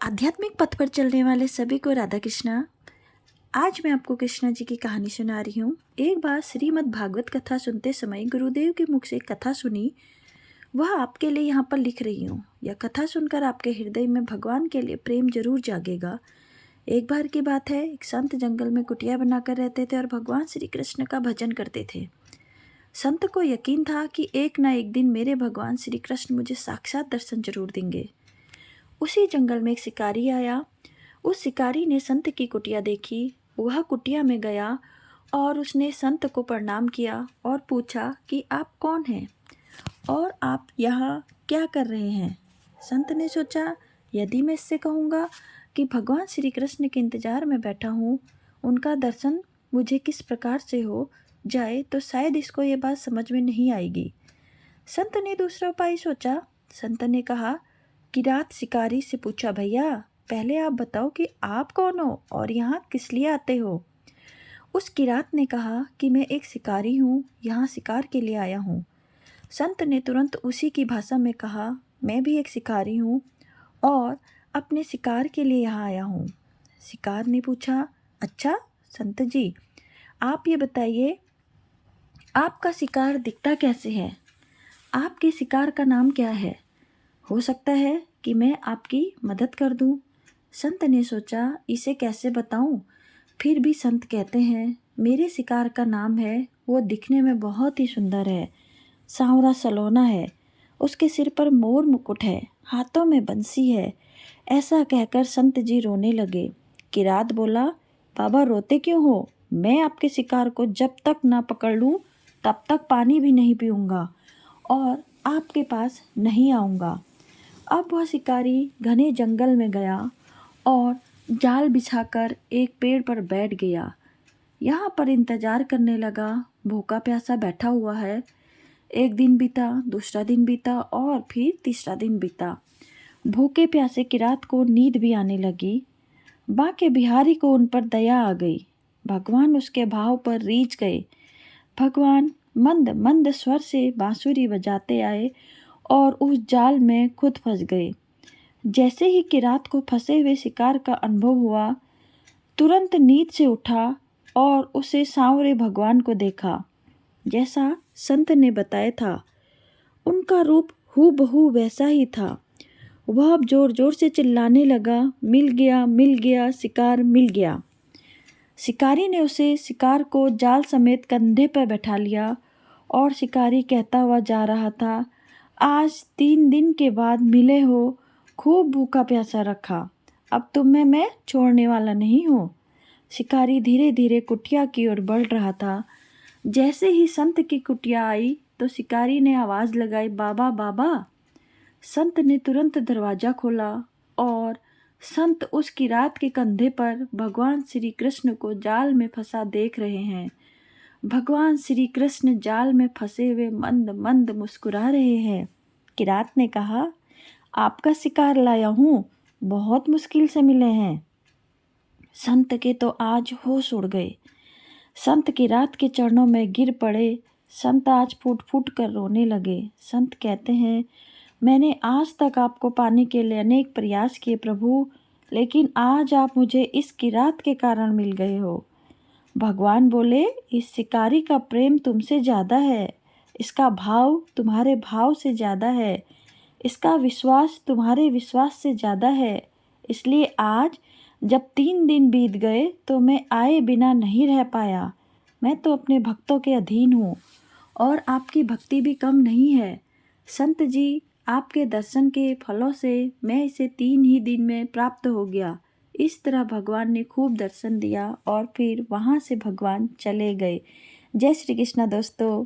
आध्यात्मिक पथ पर चलने वाले सभी को राधा कृष्णा। आज मैं आपको कृष्णा जी की कहानी सुना रही हूँ। एक बार श्रीमद् भागवत कथा सुनते समय गुरुदेव के मुख से एक कथा सुनी, वह आपके लिए यहाँ पर लिख रही हूँ। यह कथा सुनकर आपके हृदय में भगवान के लिए प्रेम जरूर जागेगा। एक बार की बात है, एक संत जंगल में कुटिया बनाकर रहते थे और भगवान श्री कृष्ण का भजन करते थे। संत को यकीन था कि एक ना एक दिन मेरे भगवान श्री कृष्ण मुझे साक्षात दर्शन जरूर देंगे। उसी जंगल में एक शिकारी आया। उस शिकारी ने संत की कुटिया देखी। वह कुटिया में गया और उसने संत को प्रणाम किया और पूछा कि आप कौन हैं और आप यहाँ क्या कर रहे हैं। संत ने सोचा, यदि मैं इससे कहूँगा कि भगवान श्री कृष्ण के इंतजार में बैठा हूँ, उनका दर्शन मुझे किस प्रकार से हो जाए, तो शायद इसको ये बात समझ में नहीं आएगी। संत ने दूसरा उपाय सोचा। संत ने कहा, किरात शिकारी से पूछा, भैया पहले आप बताओ कि आप कौन हो और यहाँ किस लिए आते हो। उस किरात ने कहा कि मैं एक शिकारी हूँ, यहाँ शिकार के लिए आया हूँ। संत ने तुरंत उसी की भाषा में कहा, मैं भी एक शिकारी हूँ और अपने शिकार के लिए यहाँ आया हूँ। शिकार ने पूछा, अच्छा संत जी, आप ये बताइए आपका शिकार दिखता कैसे है, आपके शिकार का नाम क्या है, हो सकता है कि मैं आपकी मदद कर दूं। संत ने सोचा, इसे कैसे बताऊं। फिर भी संत कहते हैं, मेरे शिकार का नाम है, वो दिखने में बहुत ही सुंदर है, सांवरा सलोना है, उसके सिर पर मोर मुकुट है, हाथों में बंसी है। ऐसा कहकर संत जी रोने लगे। किरात बोला, बाबा रोते क्यों हो, मैं आपके शिकार को जब तक ना पकड़ लूं तब तक पानी भी नहीं पीऊँगा और आपके पास नहीं आऊँगा। अब वह शिकारी घने जंगल में गया और जाल बिछाकर एक पेड़ पर बैठ गया। यहाँ पर इंतजार करने लगा। भूखा प्यासा बैठा हुआ है। एक दिन बीता, दूसरा दिन बीता और फिर तीसरा दिन बीता। भूखे प्यासे किरात को नींद भी आने लगी। बांके बिहारी को उन पर दया आ गई। भगवान उसके भाव पर रीझ गए। भगवान मंद मंद स्वर से बांसुरी बजाते आए और उस जाल में खुद फंस गए। जैसे ही किरात को फंसे हुए शिकार का अनुभव हुआ, तुरंत नींद से उठा और उसे सांवरे भगवान को देखा, जैसा संत ने बताया था। उनका रूप हूबहू वैसा ही था। वह अब जोर जोर से चिल्लाने लगा, मिल गया शिकार मिल गया। शिकारी ने उसे शिकार को जाल समेत कंधे पर बैठा लिया और शिकारी कहता हुआ जा रहा था, आज 3 दिन के बाद मिले हो, खूब भूखा प्यासा रखा, अब तुम्हें मैं छोड़ने वाला नहीं हूँ। शिकारी धीरे धीरे कुटिया की ओर बढ़ रहा था। जैसे ही संत की कुटिया आई तो शिकारी ने आवाज़ लगाई, बाबा बाबा। संत ने तुरंत दरवाज़ा खोला और संत उस किरात के कंधे पर भगवान श्री कृष्ण को जाल में फंसा देख रहे हैं। भगवान श्री कृष्ण जाल में फंसे हुए मंद मंद मुस्कुरा रहे हैं। किरात ने कहा, आपका शिकार लाया हूँ, बहुत मुश्किल से मिले हैं। संत के तो आज होश उड़ गए। संत किरात के चरणों में गिर पड़े। संत आज फूट फूट कर रोने लगे। संत कहते हैं, मैंने आज तक आपको पाने के लिए अनेक प्रयास किए प्रभु, लेकिन आज आप मुझे इस किरात के कारण मिल गए हो। भगवान बोले, इस शिकारी का प्रेम तुमसे ज़्यादा है, इसका भाव तुम्हारे भाव से ज़्यादा है, इसका विश्वास तुम्हारे विश्वास से ज़्यादा है। इसलिए आज जब 3 दिन बीत गए तो मैं आए बिना नहीं रह पाया। मैं तो अपने भक्तों के अधीन हूँ और आपकी भक्ति भी कम नहीं है। संत जी, आपके दर्शन के फलों से मैं इसे 3 ही दिन में प्राप्त हो गया। इस तरह भगवान ने खूब दर्शन दिया और फिर वहाँ से भगवान चले गए। जय श्री कृष्ण दोस्तों।